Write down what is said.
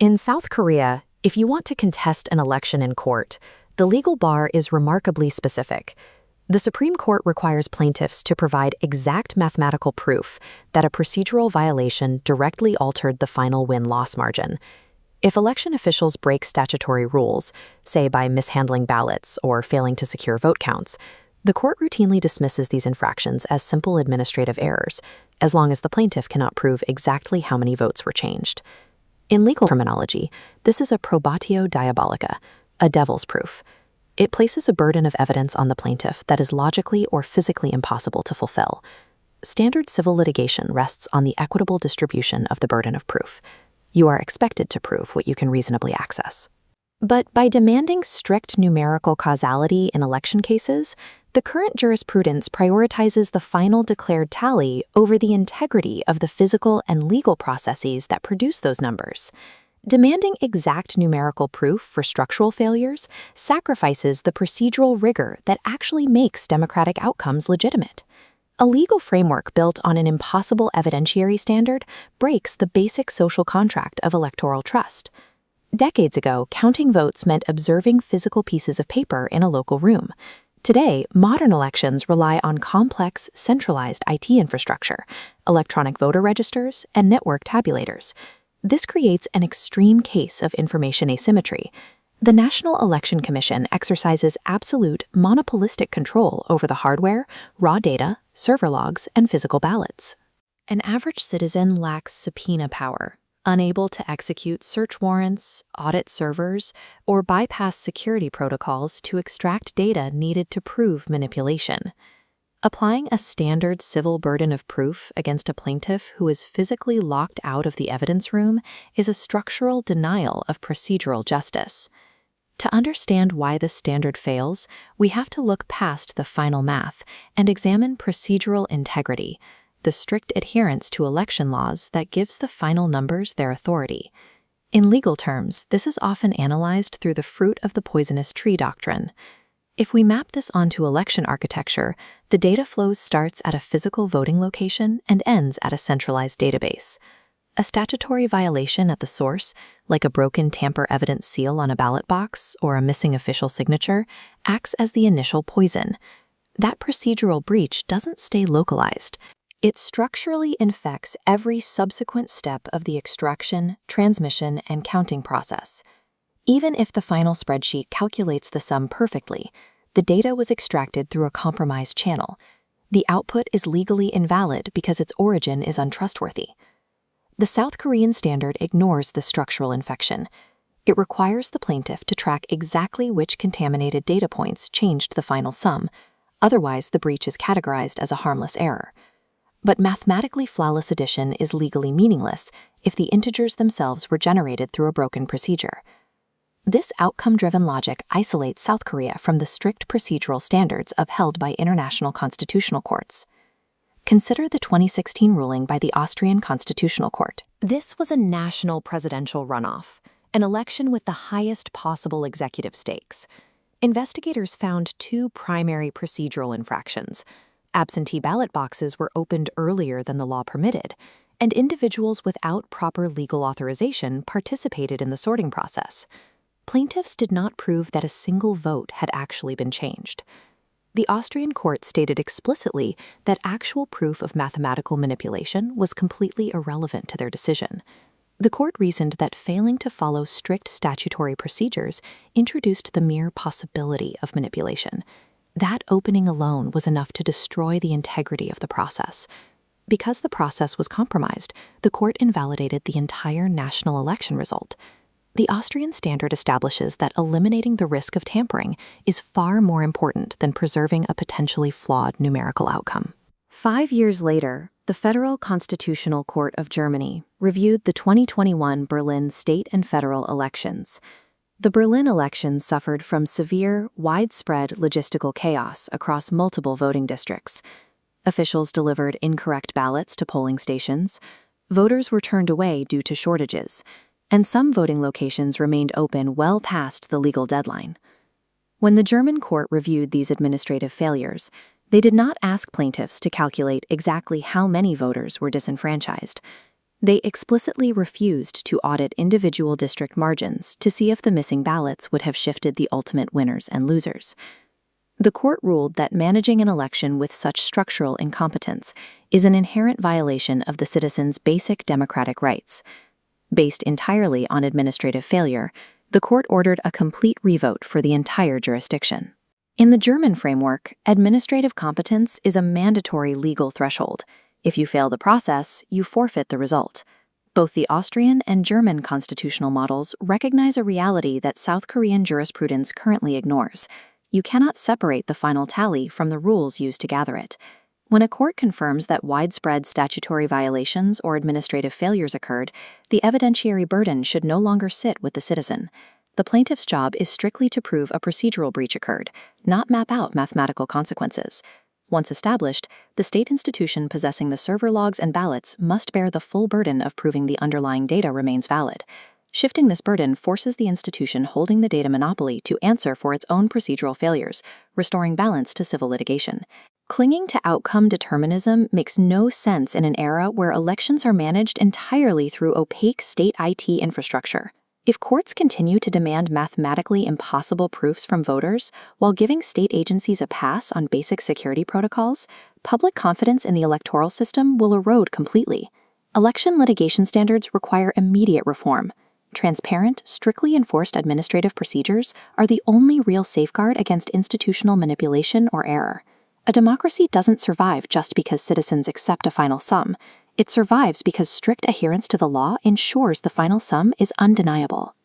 In South Korea, if you want to contest an election in court, the legal bar is remarkably specific. The Supreme Court requires plaintiffs to provide exact mathematical proof that a procedural violation directly altered the final win-loss margin. If election officials break statutory rules, say by mishandling ballots or failing to secure vote counts, the court routinely dismisses these infractions as simple administrative errors, as long as the plaintiff cannot prove exactly how many votes were changed. In legal terminology, this is a probatio diabolica, a devil's proof. It places a burden of evidence on the plaintiff that is logically or physically impossible to fulfill. Standard civil litigation rests on the equitable distribution of the burden of proof. You are expected to prove what you can reasonably access. But by demanding strict numerical causality in election cases, the current jurisprudence prioritizes the final declared tally over the integrity of the physical and legal processes that produce those numbers. Demanding exact numerical proof for structural failures sacrifices the procedural rigor that actually makes democratic outcomes legitimate. A legal framework built on an impossible evidentiary standard breaks the basic social contract of electoral trust. Decades ago, counting votes meant observing physical pieces of paper in a local room. Today, modern elections rely on complex, centralized IT infrastructure, electronic voter registers, and network tabulators. This creates an extreme case of information asymmetry. The National Election Commission exercises absolute, monopolistic control over the hardware, raw data, server logs, and physical ballots. An average citizen lacks subpoena power, unable to execute search warrants, audit servers, or bypass security protocols to extract data needed to prove manipulation. Applying a standard civil burden of proof against a plaintiff who is physically locked out of the evidence room is a structural denial of procedural justice. To understand why this standard fails, we have to look past the final math and examine procedural integrity, the strict adherence to election laws that gives the final numbers their authority. In legal terms, this is often analyzed through the fruit of the poisonous tree doctrine. If we map this onto election architecture, the data flow starts at a physical voting location and ends at a centralized database. A statutory violation at the source, like a broken tamper evidence seal on a ballot box or a missing official signature, acts as the initial poison. That procedural breach doesn't stay localized. It structurally infects every subsequent step of the extraction, transmission, and counting process. Even if the final spreadsheet calculates the sum perfectly, the data was extracted through a compromised channel. The output is legally invalid because its origin is untrustworthy. The South Korean standard ignores the structural infection. It requires the plaintiff to track exactly which contaminated data points changed the final sum, otherwise the breach is categorized as a harmless error. But mathematically flawless addition is legally meaningless if the integers themselves were generated through a broken procedure. This outcome-driven logic isolates South Korea from the strict procedural standards upheld by international constitutional courts. Consider the 2016 ruling by the Austrian Constitutional Court. This was a national presidential runoff, an election with the highest possible executive stakes. Investigators found two primary procedural infractions. Absentee ballot boxes were opened earlier than the law permitted, and individuals without proper legal authorization participated in the sorting process. Plaintiffs did not prove that a single vote had actually been changed. The Austrian court stated explicitly that actual proof of mathematical manipulation was completely irrelevant to their decision. The court reasoned that failing to follow strict statutory procedures introduced the mere possibility of manipulation. That opening alone was enough to destroy the integrity of the process. Because the process was compromised, the court invalidated the entire national election result. The Austrian standard establishes that eliminating the risk of tampering is far more important than preserving a potentially flawed numerical outcome. 5 years later, the Federal Constitutional Court of Germany reviewed the 2021 Berlin state and federal elections. The Berlin elections suffered from severe, widespread logistical chaos across multiple voting districts. Officials delivered incorrect ballots to polling stations, voters were turned away due to shortages, and some voting locations remained open well past the legal deadline. When the German court reviewed these administrative failures, they did not ask plaintiffs to calculate exactly how many voters were disenfranchised. They explicitly refused to audit individual district margins to see if the missing ballots would have shifted the ultimate winners and losers. The court ruled that managing an election with such structural incompetence is an inherent violation of the citizens' basic democratic rights. Based entirely on administrative failure, the court ordered a complete revote for the entire jurisdiction. In the German framework, administrative competence is a mandatory legal threshold. If you fail the process, you forfeit the result. Both the Austrian and German constitutional models recognize a reality that South Korean jurisprudence currently ignores. You cannot separate the final tally from the rules used to gather it. When a court confirms that widespread statutory violations or administrative failures occurred, the evidentiary burden should no longer sit with the citizen. The plaintiff's job is strictly to prove a procedural breach occurred, not map out mathematical consequences. Once established, the state institution possessing the server logs and ballots must bear the full burden of proving the underlying data remains valid. Shifting this burden forces the institution holding the data monopoly to answer for its own procedural failures, restoring balance to civil litigation. Clinging to outcome determinism makes no sense in an era where elections are managed entirely through opaque state IT infrastructure. If courts continue to demand mathematically impossible proofs from voters while giving state agencies a pass on basic security protocols, public confidence in the electoral system will erode completely. Election litigation standards require immediate reform. Transparent, strictly enforced administrative procedures are the only real safeguard against institutional manipulation or error. A democracy doesn't survive just because citizens accept a final sum. It survives because strict adherence to the law ensures the final sum is undeniable.